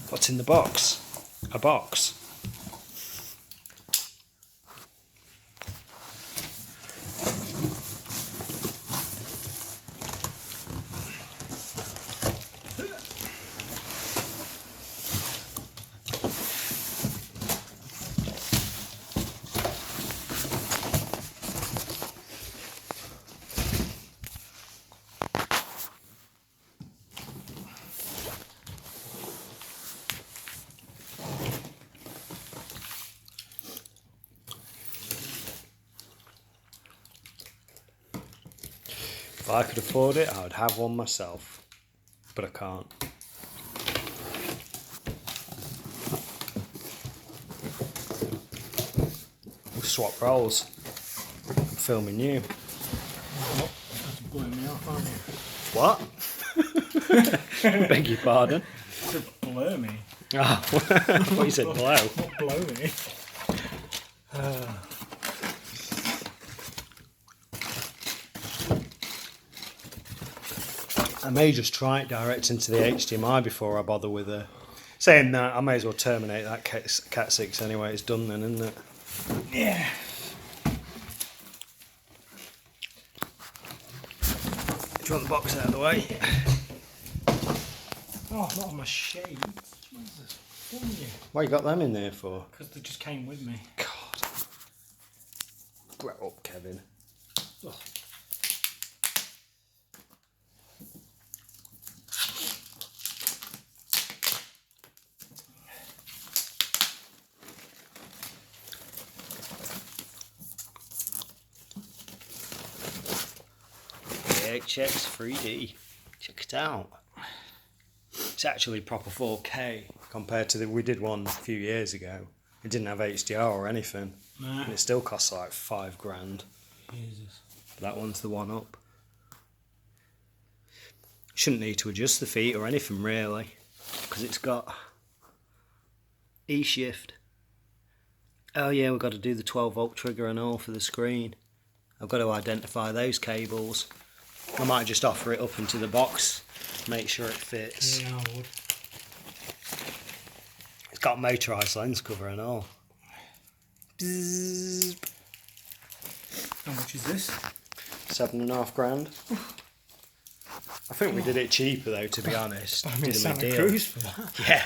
What's in the box? A box. If I could afford it, I would have one myself, but I can't. We'll swap roles. I'm filming you. That's blowing me off, aren't What? Beg your pardon? you? To blur me. Oh, I thought you said blow. Not blow me. I may just try it direct into the HDMI before I bother with a... Saying that, I may as well terminate that Cat 6 anyway. It's done then, isn't it? Yeah. Do you want the box out of the way? Oh, not on my shades. Jesus. What you got them in there for? Because they just came with me. God. Grow up, Kevin. Ugh. HX 3D. Check it out. It's actually proper 4K compared to we did one a few years ago. It didn't have HDR or anything. Nah. And it still costs like £5 grand. Jesus. But that one's the one up. Shouldn't need to adjust the feet or anything really, because it's got E-shift. Oh yeah, we've got to do the 12-volt trigger and all for the screen. I've got to identify those cables. I might just offer it up into the box, make sure it fits. Yeah, I would. It's got motorised lens cover and all. Bzzz. How much is this? £7.5 grand. I think we did it cheaper though, to be honest. I mean, Did 'em a Santa deal. Cruz for that. Yeah.